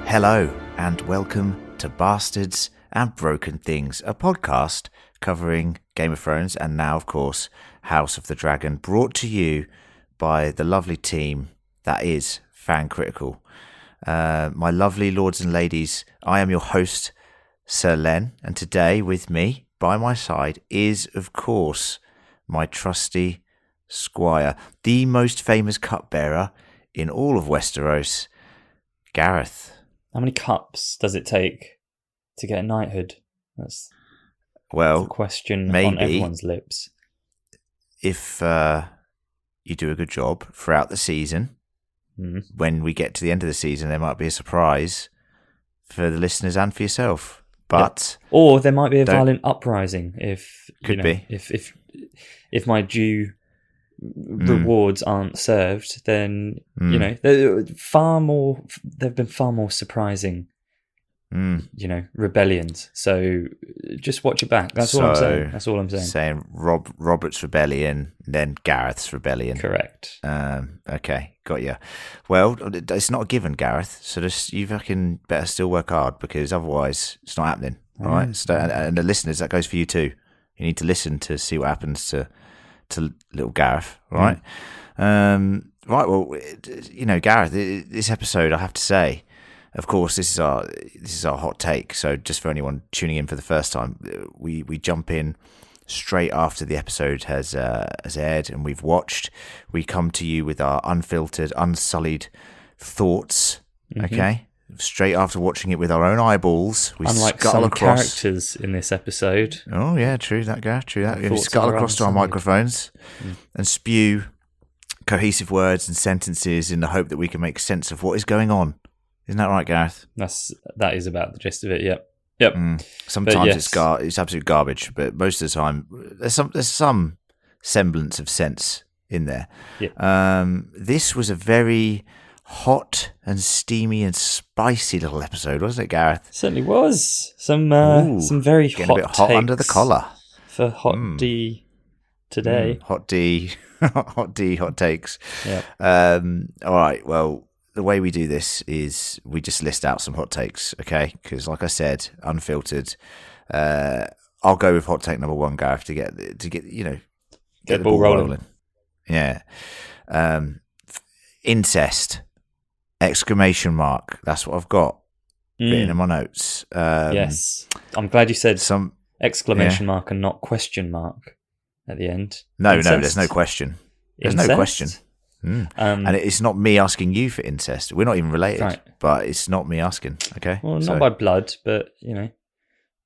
Hello and welcome to Bastards and Broken Things, a podcast covering Game of Thrones and now, of course, House of the Dragon, brought to you by the lovely team that is Fan Critical. My lovely lords and ladies, I am your host, Ser Len, and today with me, by my side, is, of course, my trusty squire, the most famous cupbearer in all of Westeros, Gareth. How many cups does it take to get a knighthood? That's the question maybe, on everyone's lips. If you do a good job throughout the season, when we get to the end of the season, there might be a surprise for the listeners and for yourself. But or there might be a violent uprising if be. if my due rewards aren't served, then there have been far more surprising rebellions. So just watch it back. That's all I'm saying. That's all I'm saying. Robert's rebellion, then Gareth's rebellion. Correct. Okay, got you. Well, it's not a given, Gareth. So you fucking better still work hard, because otherwise it's not happening. All right. So, and the listeners, that goes for you too. You need to listen to see what happens to little Gareth. All right. Right. Well, Gareth, this episode, I have to say, of course, this is our hot take. So just for anyone tuning in for the first time, we jump in straight after the episode has aired and we've watched. We come to you with our unfiltered, unsullied thoughts. Okay, straight after watching it with our own eyeballs. We Unlike scuttle some across characters in this episode. Oh yeah, true that, Gareth. True that. We scuttle across to our microphones and spew cohesive words and sentences in the hope that we can make sense of what is going on. Isn't that right, Gareth? That is about the gist of it. Yep. Sometimes it's absolute garbage, but most of the time there's some semblance of sense in there. Yeah. This was a very hot and steamy and spicy little episode, wasn't it, Gareth? Certainly was. Some very getting a bit hot under the collar for Hot D today. Hot D, hot takes. Yeah. All right. Well, the way we do this is we just list out some hot takes, okay? Because, like I said, unfiltered. I'll go with hot take number one, Gareth, to get the ball rolling. Yeah. Incest! ! That's what I've got written in my notes. Yes, I'm glad you said some exclamation mark and not question mark at the end. No, incest? There's no question. There's incest? No question. And it's not me asking you for incest. We're not even related, right. But it's not me asking. Okay. Well, not by blood, but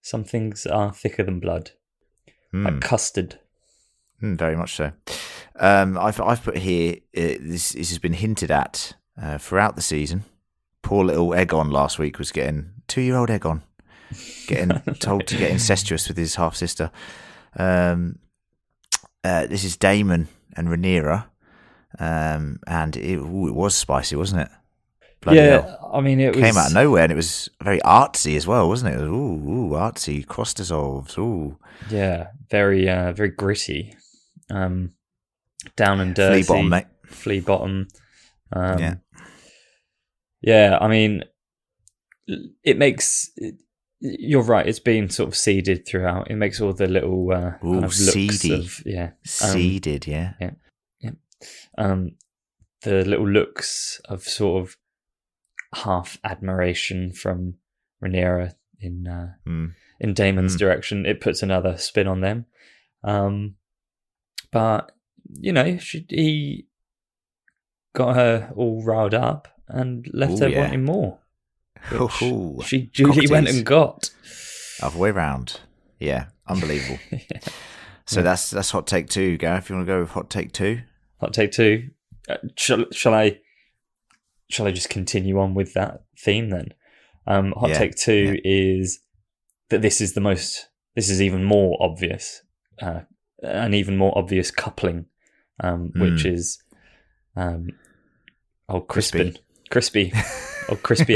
some things are thicker than blood, like custard. Very much so. I've put here. This has been hinted at throughout the season. Poor little Aegon last week was getting 2-year-old Aegon getting told to get incestuous with his half sister. This is Daemon and Rhaenyra. And it was spicy, wasn't it? Bloody hell. I mean, it came out of nowhere, and it was very artsy as well, wasn't it? It was, artsy, cross dissolves. Ooh, yeah, very, very gritty. Down and dirty. Flea bottom, mate. Flea bottom. Yeah. I mean, it makes. You're right. It's been sort of seeded throughout. It makes all the little kind of looks of seeded. Yeah. The little looks of sort of half admiration from Rhaenyra in Daemon's direction. It puts another spin on them. But he got her all riled up and left her wanting more. She duly went and got. Other way round. Yeah, unbelievable. So that's hot take 2, Gareth. If you want to go with hot take 2. Hot take 2. Shall I just continue on with that theme then? Hot take 2 is that this is even more obvious, an even more obvious coupling, which is crispy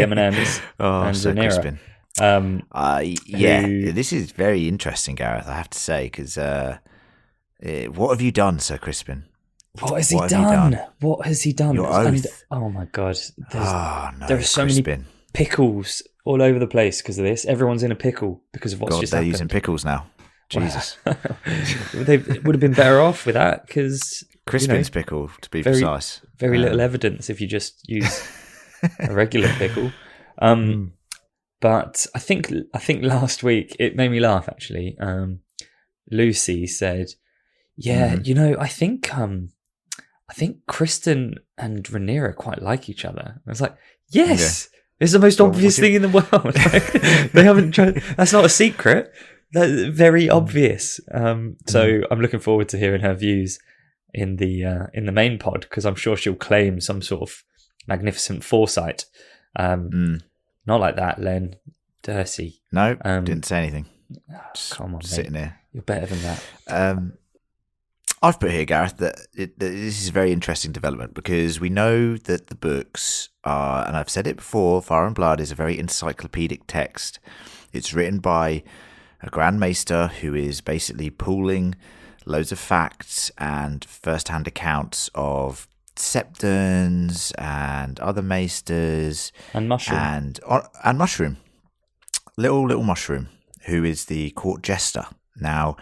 M&Ms and so Rhaenyra. This is very interesting, Gareth, I have to say, because what have you done, Sir Crispin? What has he done? What has he done? Your oath. Oh my God. No, there are so Crispin. many pickles all over the place because of this. Everyone's in a pickle because of what's just they're happened. using pickles now. Jesus. They would have been better off with that because Crispin's pickle, to be precise. Very little evidence if you just use a regular pickle. But I think last week it made me laugh actually. Lucy said, "Yeah, I think Kristen and Rhaenyra quite like each other." I was like, "Yes, it's the most obvious thing in the world. Like, they haven't tried. That's not a secret. That's very obvious." So I'm looking forward to hearing her views in the main pod because I'm sure she'll claim some sort of magnificent foresight. Not like that, Len. Dirty. No, didn't say anything. Come on, sitting mate. there. You're better than that. I've put here, Gareth, that this is a very interesting development because we know that the books are, and I've said it before, Fire and Blood is a very encyclopedic text. It's written by a Grand Maester who is basically pooling loads of facts and first-hand accounts of septons and other maesters and Mushroom and Mushroom, little Mushroom, who is the court jester. Now,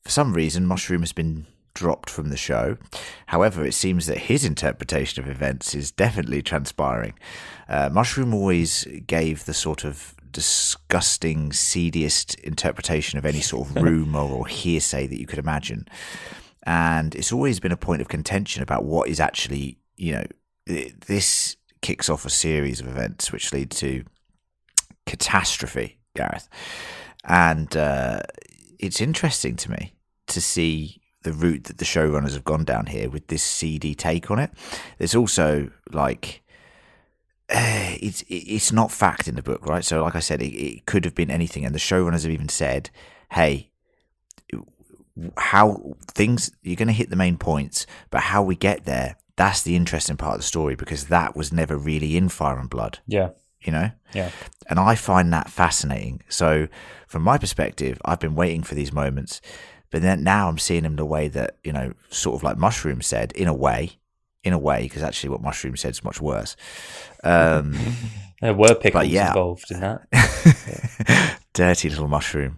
for some reason, Mushroom has been dropped from the show. However, it seems that his interpretation of events is definitely transpiring. Mushroom always gave the sort of disgusting, seediest interpretation of any sort of rumour or hearsay that you could imagine. And it's always been a point of contention about what is actually, this kicks off a series of events which lead to catastrophe, Gareth. And it's interesting to me to see the route that the showrunners have gone down here with this seedy take on it. There's also it's not fact in the book, right? So like I said, it could have been anything. And the showrunners have even said, hey, how things, you're going to hit the main points, but how we get there, that's the interesting part of the story because that was never really in Fire and Blood. Yeah. Yeah. And I find that fascinating. So from my perspective, I've been waiting for these moments, but then now I'm seeing them the way that, sort of like Mushroom said, in a way, because actually what Mushroom said is much worse. There were pickles involved in that. Dirty little Mushroom.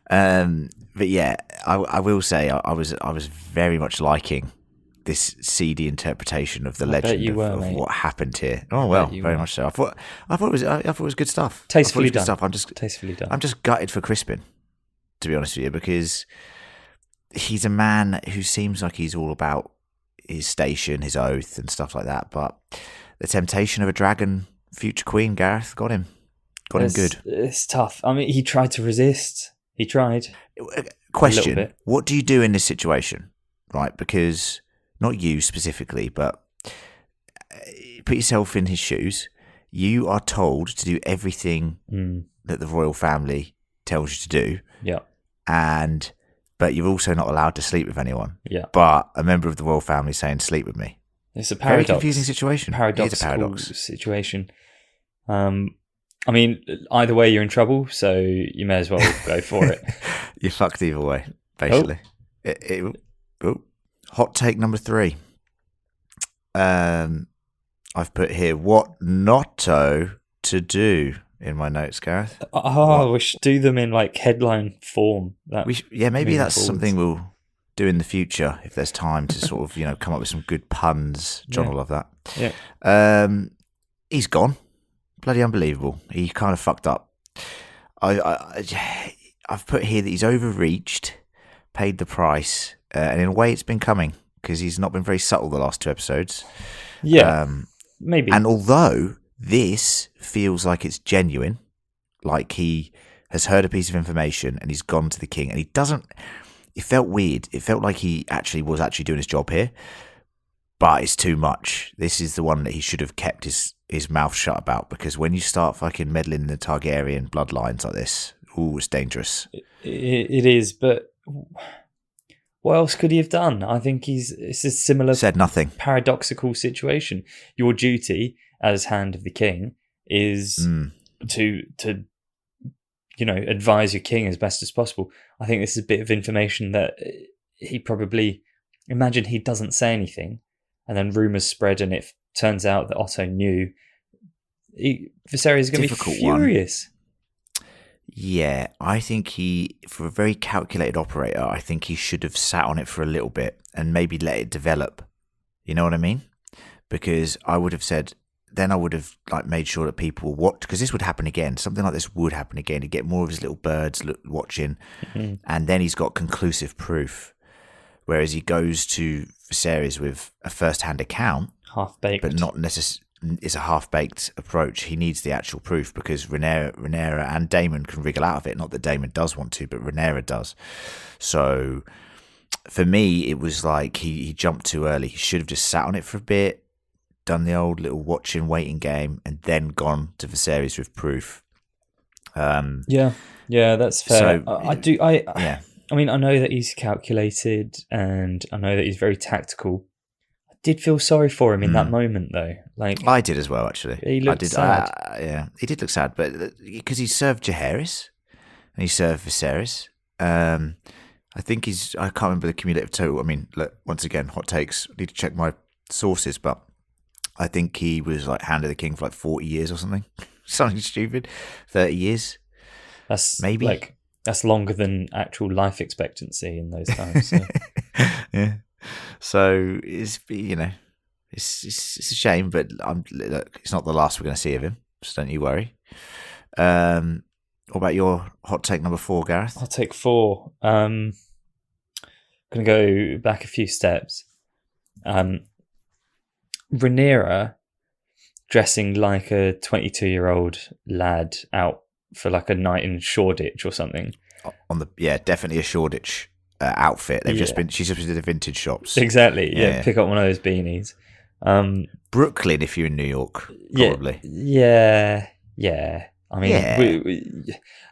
But yeah, I will say I was very much liking this seedy interpretation of the legend of what happened here. Oh well, very much so. I thought it was good stuff. Tastefully done. Tastefully done. I'm just gutted for Crispin, to be honest with you, because he's a man who seems like he's all about his station, his oath, and stuff like that. But the temptation of a dragon future queen, Gareth, got him good. It's tough. I mean, he tried to resist. He tried. Question: what do you do in this situation, right? Because not you specifically, but put yourself in his shoes. You are told to do everything that the royal family tells you to do. Yeah. But you're also not allowed to sleep with anyone. Yeah. But a member of the royal family is saying, sleep with me. It's a paradox. Very confusing situation. It's a paradox situation. I mean, either way, you're in trouble, so you may as well go for it. You're fucked either way, basically. Hot take number 3. I've put here, what not to do in my notes, Gareth. We should do them in like headline form. Maybe that's something we'll do in the future if there's time to sort of, come up with some good puns. John will love that. Yeah. He's gone. Bloody unbelievable. He kind of fucked up. I've put here that he's overreached, paid the price, and in a way it's been coming because he's not been very subtle the last 2 episodes. Yeah, maybe. And although this feels like it's genuine, like he has heard a piece of information and he's gone to the king, and he doesn't. It felt weird. It felt like he was actually doing his job here, but it's too much. This is the one that he should have kept his mouth shut about, because when you start fucking meddling in the Targaryen bloodlines like this, it's dangerous. It is, but what else could he have done? I think it's a similar said nothing. Paradoxical situation. Your duty as Hand of the King is to advise your king as best as possible. I think this is a bit of information that he probably, imagine he doesn't say anything and then rumours spread and it turns out that Otto knew. Viserys is going to be Difficult furious. Yeah, I think for a very calculated operator, I think he should have sat on it for a little bit and maybe let it develop. You know what I mean? Because I would have said, then I would have like made sure that people watch, because this would happen again. Something like this would happen again. He'd get more of his little birds watching, and then he's got conclusive proof. Whereas he goes to Viserys with a first-hand account, half-baked, but not necessarily. It's a half-baked approach. He needs the actual proof because Rhaenyra and Daemon can wriggle out of it. Not that Daemon does want to, but Rhaenyra does. So for me, it was like he jumped too early. He should have just sat on it for a bit, done the old little watching, waiting game, and then gone to Viserys with proof. Yeah, that's fair. So, I mean, I know that he's calculated, and I know that he's very tactical. I did feel sorry for him in that moment, though. Like I did as well, actually. He looked sad. He did look sad, but because he served Jaehaerys and he served Viserys. I think I can't remember the cumulative total. I mean, look, once again, hot takes. I need to check my sources, but I think he was like Hand of the King for like 40 years or something. Something stupid. 30 years. That's maybe. Like, that's longer than actual life expectancy in those times. So. Yeah. So it's a shame, but look, it's not the last we're going to see of him. So don't you worry. What about your hot take number 4, Gareth? Hot take 4. I'm going to go back a few steps. Rhaenyra dressing like a 22-year-old lad out for like a night in Shoreditch or something. Definitely a Shoreditch outfit. She's just been to the vintage shops. Exactly. Yeah. Pick up one of those beanies. Brooklyn, if you're in New York, probably. Yeah. I mean,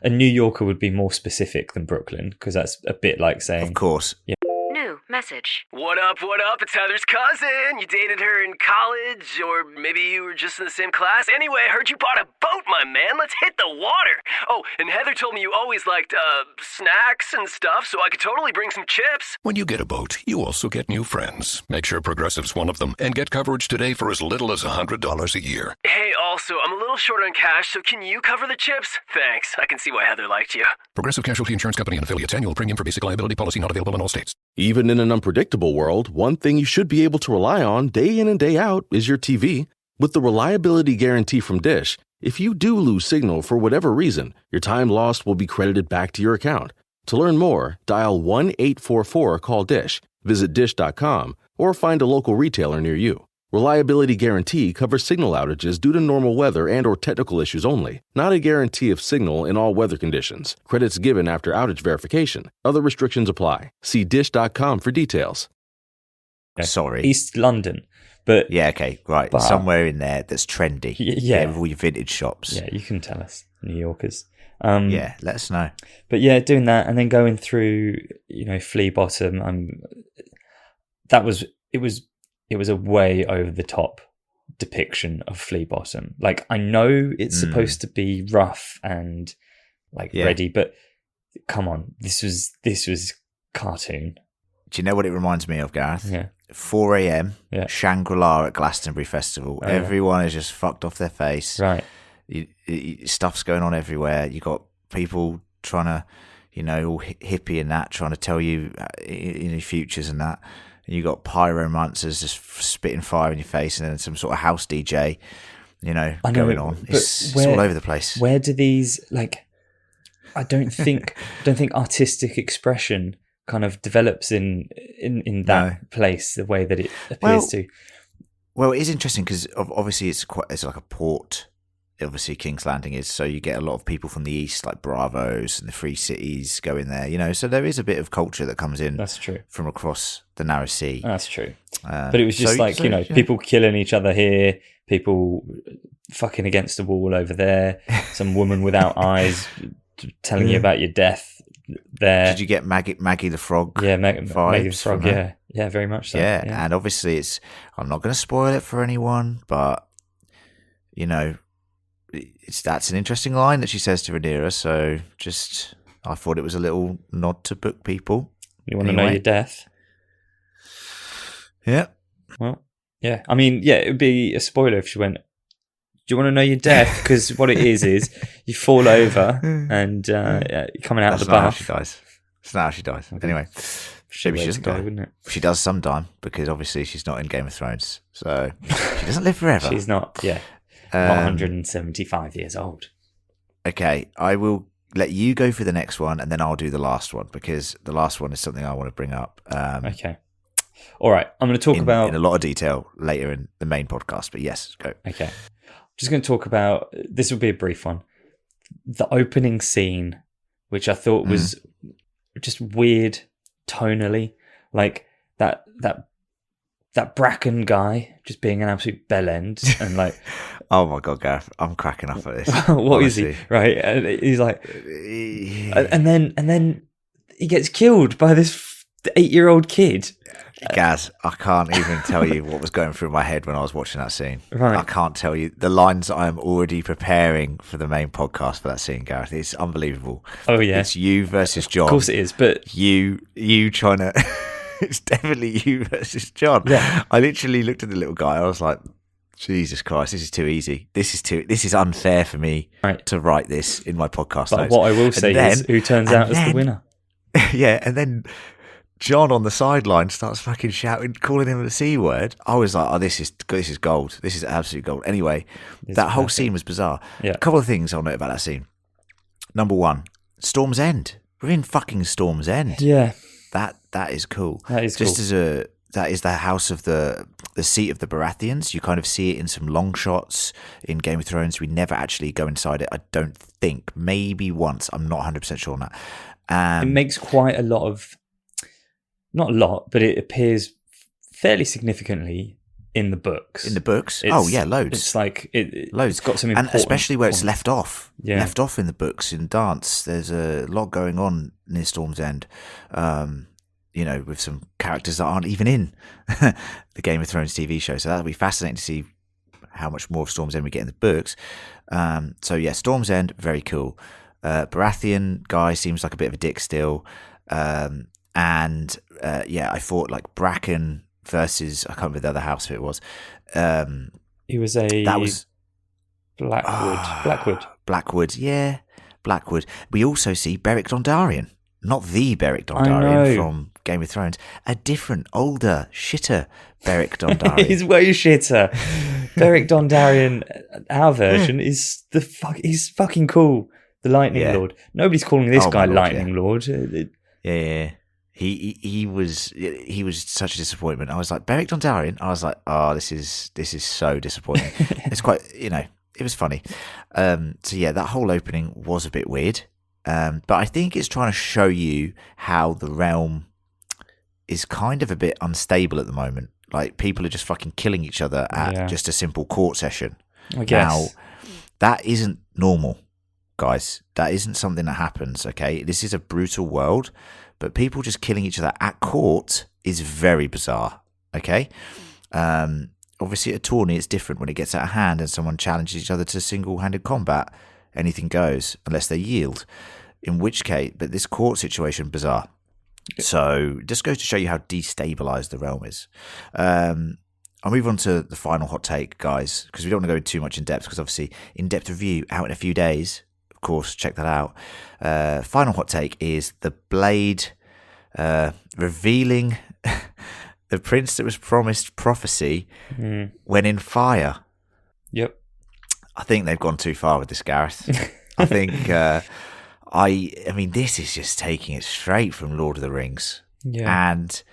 a New Yorker would be more specific than Brooklyn, because that's a bit like saying, of course. Yeah. New message. What up? It's Heather's cousin. You dated her in college, or maybe you were just in the same class. Anyway, I heard you bought a boat, my man. Let's hit the water. Oh, and Heather told me you always liked snacks and stuff, so I could totally bring some chips. When you get a boat, you also get new friends. Make sure Progressive's one of them, and get coverage today for as little as $100 a year. Hey, also, I'm a little short on cash, so can you cover the chips? Thanks. I can see why Heather liked you. Progressive Casualty Insurance Company and affiliates. Annual premium for basic liability policy not available in all states. Even in an unpredictable world, one thing you should be able to rely on day in and day out is your TV. With the Reliability Guarantee from Dish, if you do lose signal for whatever reason, your time lost will be credited back to your account. To learn more, dial 1-844-CALL-DISH, visit dish.com, or find a local retailer near you. Reliability Guarantee covers signal outages due to normal weather and or technical issues only, not a guarantee of signal in all weather conditions. Credits given after outage verification. Other restrictions apply. See dish.com for details. Sorry. East London. But yeah, okay, right. But, somewhere in there that's trendy. Yeah. With all your vintage shops. Yeah, you can tell us, New Yorkers. Let us know. But yeah, doing that and then going through, Flea Bottom. It was a way over the top depiction of Flea Bottom. Like, I know it's supposed to be rough and ready, but come on, this was cartoon. Do you know what it reminds me of, Gareth? Yeah. 4 a.m. Yeah. Shangri-La at Glastonbury Festival. Oh, everyone is just fucked off their face. Right. Stuff's going on everywhere. You got people trying to, all hippie and that, trying to tell you, futures and that. And you got pyromancers just spitting fire in your face, and then some sort of house DJ, going on. It's all over the place. Where do these I don't think artistic expression kind of develops in that place the way that it appears to. Well, it is interesting because obviously it's like a port. Obviously, King's Landing is, so you get a lot of people from the east, like Bravos and the Free Cities, go in there. So there is a bit of culture that comes in. That's true. From across the narrow sea. That's true. But it was just people killing each other here, people fucking against the wall over there, some woman without eyes telling you about your death there. Did you get Maggie the Frog? Yeah, Maggie the Frog. Yeah, very much so. Yeah, and obviously I'm not going to spoil it for anyone, but that's an interesting line that she says to Rhaenyra. So I thought it was a little nod to book people. You want to know your death? Yeah. Well, yeah. I mean, yeah, it would be a spoiler if she went, you want to know your death? Because what it is you fall over and you're coming out of the bath. That's not how she dies. It's not how she dies. Anyway, maybe she doesn't die. Wouldn't it? She does sometime, because obviously she's not in Game of Thrones. So she doesn't live forever. She's not, not 175 years old. Okay, I will let you go for the next one, and then I'll do the last one, because the last one is something I want to bring up. Okay. All right, I'm going to talk about... in a lot of detail later in the main podcast, but yes, go. Okay. I'm just going to talk about... This will be a brief one. The opening scene, which I thought was just weird tonally. Like, that Bracken guy just being an absolute bellend and like... Oh my God, Gareth, I'm cracking up at this. What honestly. Is he? Right. And he's like... And then he gets killed by this 8-year-old kid. Gaz, I can't even tell you what was going through my head when I was watching that scene. Right. I can't tell you the lines I am already preparing for the main podcast for that scene, Gareth. It's unbelievable. Oh yeah, it's you versus John. Of course it is, but you trying to. It's definitely you versus John. Yeah. I literally looked at the little guy. I was like, Jesus Christ, this is too easy. This is unfair for me to write this in my podcast. But notes. What I will say is, who turns out as the winner? Yeah, and then John on the sideline starts fucking shouting, calling him the C word. I was like, oh, this is gold. This is absolute gold. Anyway, that whole scene was bizarre. Yeah. A couple of things I'll note about that scene. Number one, Storm's End. We're in fucking Storm's End. Yeah. That is cool. That is just cool. That is the house of the seat of the Baratheons. You kind of see it in some long shots in Game of Thrones. We never actually go inside it, I don't think. Maybe once. I'm not 100% sure on that. It makes quite a lot of... Not a lot, but it appears fairly significantly in the books. In the books? Loads. It's like loads. It's got some important and especially where points. It's left off. Yeah. Left off in the books in Dance. There's a lot going on near Storm's End. With some characters that aren't even in the Game of Thrones TV show. So that'll be fascinating to see how much more of Storm's End we get in the books. Storm's End, very cool. Baratheon guy seems like a bit of a dick still. I thought like Bracken versus, I can't remember the other house who it was. He was Blackwood, yeah. Blackwood. We also see Beric Dondarrion. Not the Beric Dondarrion from Game of Thrones. A different, older, shitter Beric Dondarrion. He's way shitter. Beric Dondarrion, our version, is he's fucking cool. The Lightning Lord. Nobody's calling this guy Lightning Lord. Yeah. He was such a disappointment. I was like, Beric Dondarrion. I was like, oh, this is so disappointing. It's quite, it was funny. That whole opening was a bit weird. But I think it's trying to show you how the realm is kind of a bit unstable at the moment. Like, people are just fucking killing each other at just a simple court session. I guess. Now, that isn't normal, guys. That isn't something that happens, okay? This is a brutal world, but people just killing each other at court is very bizarre, okay? Obviously, at a tourney, it's different. When it gets out of hand and someone challenges each other to single-handed combat, anything goes, unless they yield. In which case, but this court situation, bizarre. So, just goes to show you how destabilized the realm is. I'll move on to the final hot take, guys, because we don't want to go too much in depth, because obviously, in-depth review out in a few days. Of course, check that out. Final hot take is the blade revealing the prince that was promised prophecy when in fire. Yep. I think they've gone too far with this, Gareth. I think, I mean, this is just taking it straight from Lord of the Rings. Yeah. And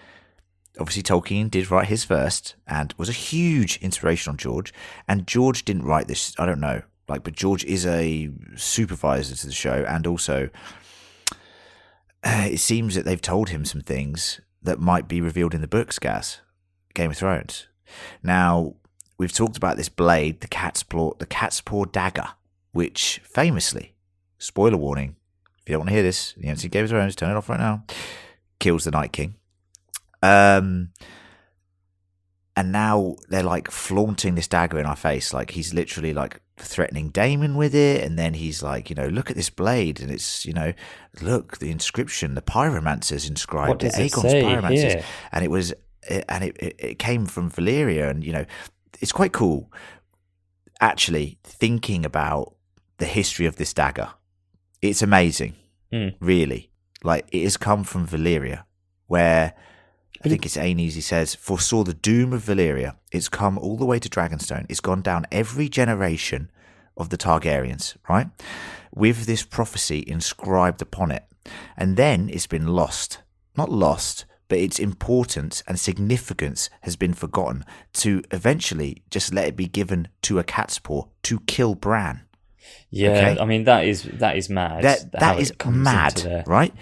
obviously Tolkien did write his first and was a huge inspiration on George. And George didn't write this, I don't know. But George is a supervisor to the show. And also, it seems that they've told him some things that might be revealed in the books, Game of Thrones. Now, we've talked about this blade, the cat's paw dagger, which famously, spoiler warning, if you don't want to hear this, you haven't seen Game of Thrones, turn it off right now, kills the Night King. And now they're like flaunting this dagger in our face. Like, he's literally like threatening Daemon with it. And then he's like, look at this blade. And it's, look, the inscription, the pyromancers inscribed it. Aegon's pyromancers. Here? And it came from Valyria. And, it's quite cool. actually thinking about the history of this dagger, it's amazing. Really. Like, it has come from Valyria, where I think it's Aenys, he says, foresaw the doom of Valyria. It's come all the way to Dragonstone. It's gone down every generation of the Targaryens, right? With this prophecy inscribed upon it. And then it's been lost. Not lost, but its importance and significance has been forgotten to eventually just let it be given to a cat's paw to kill Bran. Yeah, okay? I mean, that is mad. That is mad, right?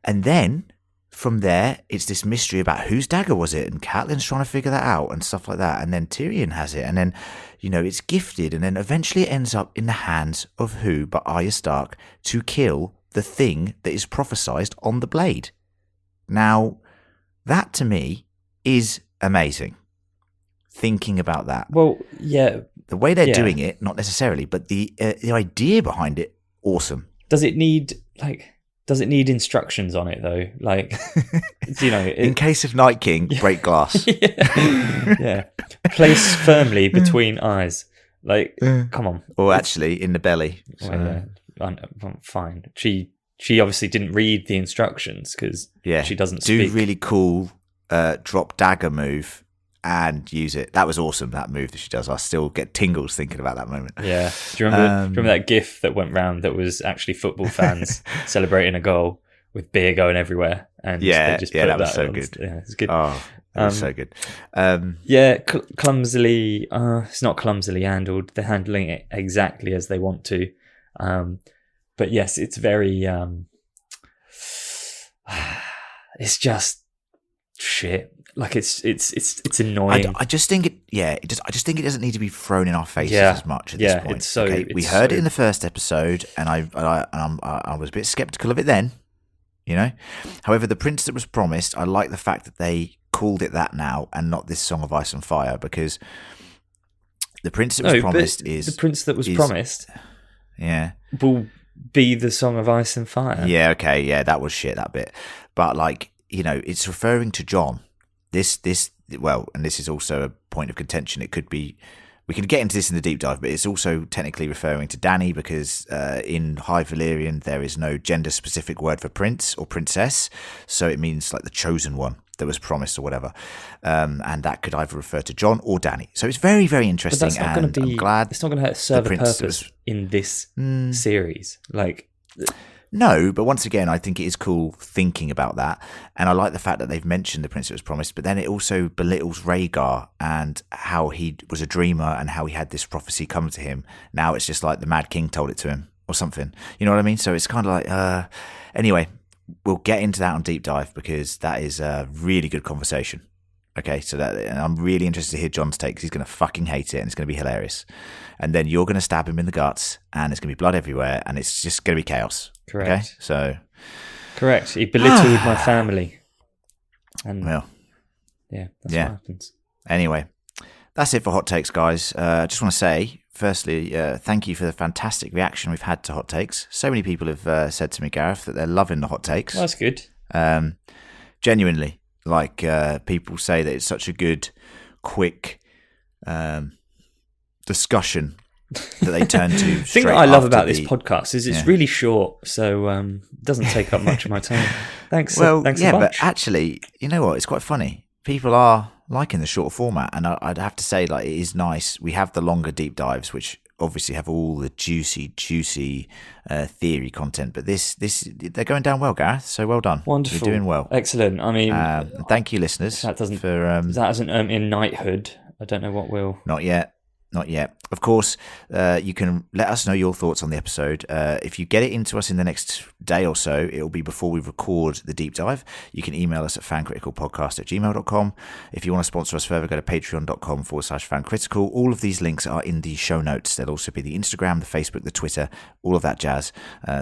And then from there, it's this mystery about whose dagger was it, and Catelyn's trying to figure that out and stuff like that. And then Tyrion has it, and then, you know, it's gifted, and then eventually it ends up in the hands of who but Arya Stark to kill the thing that is prophesied on the blade. Now, that to me is amazing. Thinking about that. Well, yeah. The way they're doing it, not necessarily, but the idea behind it, awesome. Does it need instructions on it though? Like, you know, in case of Night King, break glass. Yeah. Place firmly between eyes. Like, come on. Or actually in the belly. So. Well, yeah. Fine. She obviously didn't read the instructions because she doesn't speak. Do really cool drop dagger move and use it. That was awesome, that move that she does. I still get tingles thinking about that moment. Yeah. Do you remember that GIF that went round that was actually football fans celebrating a goal with beer going everywhere? And they just put that was so good. Yeah, it's good. Oh, that was so good. Clumsily, it's not clumsily handled. They're handling it exactly as they want to. But yes, it's very, it's just shit. Like it's annoying. I just think I just think it doesn't need to be thrown in our faces as much at this point. It's so, we heard it in the first episode, and I was a bit skeptical of it then, you know. However, the Prince That Was Promised, I like the fact that they called it that now and not this Song of Ice and Fire, because the Prince That Was Promised is the Prince That Was Promised. Yeah, will be the Song of Ice and Fire. Yeah, okay, yeah, that was shit, that bit. But like, you know, it's referring to Jon. This is also a point of contention. It could be, we can get into this in the deep dive, but it's also technically referring to Dany because in High Valyrian there is no gender-specific word for prince or princess, so it means like the chosen one that was promised or whatever, and that could either refer to Jon or Dany. So it's very, very interesting. But that's not going to be. I'm glad it's not going to serve a purpose in this series. Like. No, but once again, I think it is cool thinking about that. And I like the fact that they've mentioned the Prince That Was Promised, but then it also belittles Rhaegar and how he was a dreamer and how he had this prophecy come to him. Now it's just like the Mad King told it to him or something. You know what I mean? So it's kind of like, anyway, we'll get into that on Deep Dive because that is a really good conversation. Okay, so and I'm really interested to hear Jon's take because he's going to fucking hate it and it's going to be hilarious. And then you're going to stab him in the guts and it's going to be blood everywhere and it's just going to be chaos. Correct. Okay, so. Correct. He belittled my family. And well, yeah, that's what happens. Anyway, that's it for Hot Takes, guys. I just want to say, firstly, thank you for the fantastic reaction we've had to Hot Takes. So many people have said to me, Gareth, that they're loving the Hot Takes. Well, that's good. Genuinely. Like, people say that it's such a good, quick discussion that they turn to. The thing that I love about this podcast is it's really short, so it doesn't take up much of my time. Thanks. Thanks a bunch. But actually, you know what? It's quite funny. People are liking the short format, and I'd have to say, like, it is nice. We have the longer deep dives, which obviously have all the juicy theory content, but this they're going down well, Gareth, so well done. Wonderful. You're doing well. Excellent. I mean, thank you, listeners. That hasn't in knighthood. I don't know what will. Not yet. Of course, you can let us know your thoughts on the episode. If you get it into us in the next day or so, it will be before we record the deep dive. You can email us at fancriticalpodcast@gmail.com. If you want to sponsor us further, go to patreon.com/fancritical. All of these links are in the show notes. There'll also be the Instagram, the Facebook, the Twitter, all of that jazz.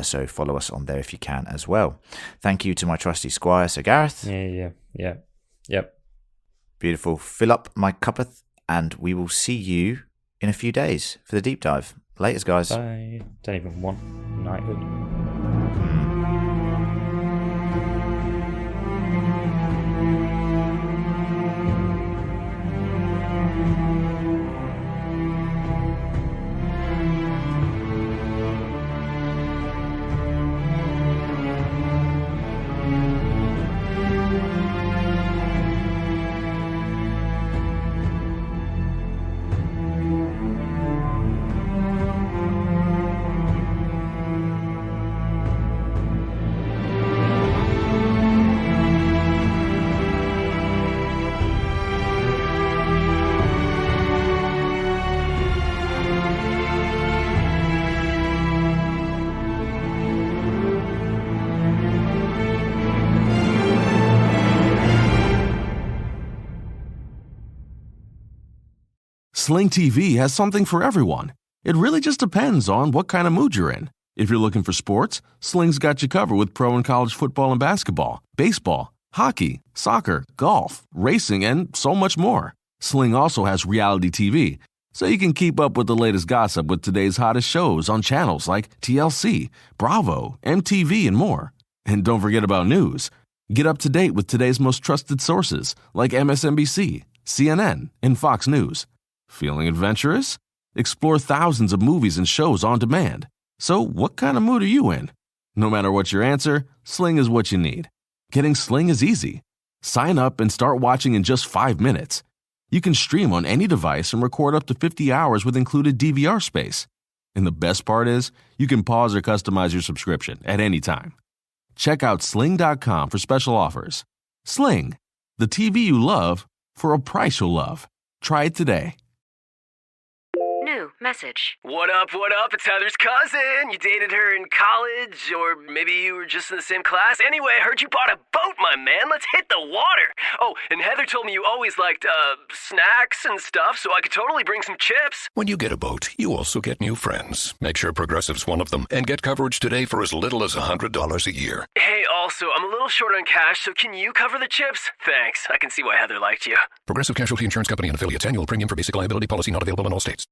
So follow us on there if you can as well. Thank you to my trusty squire, Sir Gareth. Yeah. Yep. Beautiful. Fill up my cuppeth, and we will see you in a few days for the deep dive. Laters, guys. Bye. Don't even want knighthood. Sling TV has something for everyone. It really just depends on what kind of mood you're in. If you're looking for sports, Sling's got you covered with pro and college football and basketball, baseball, hockey, soccer, golf, racing, and so much more. Sling also has reality TV, so you can keep up with the latest gossip with today's hottest shows on channels like TLC, Bravo, MTV, and more. And don't forget about news. Get up to date with today's most trusted sources like MSNBC, CNN, and Fox News. Feeling adventurous? Explore thousands of movies and shows on demand. So what kind of mood are you in? No matter what your answer, Sling is what you need. Getting Sling is easy. Sign up and start watching in just 5 minutes. You can stream on any device and record up to 50 hours with included DVR space. And the best part is, you can pause or customize your subscription at any time. Check out Sling.com for special offers. Sling, the TV you love for a price you'll love. Try it today. New message. What up, It's Heather's cousin. You dated her in college, or maybe you were just in the same class. Anyway, I heard you bought a boat, my man. Let's hit the water. Oh, and Heather told me you always liked, snacks and stuff, so I could totally bring some chips. When you get a boat, you also get new friends. Make sure Progressive's one of them, and get coverage today for as little as $100 a year. Hey, also, I'm a little short on cash, so can you cover the chips? Thanks. I can see why Heather liked you. Progressive Casualty Insurance Company and affiliates. Annual premium for basic liability policy not available in all states.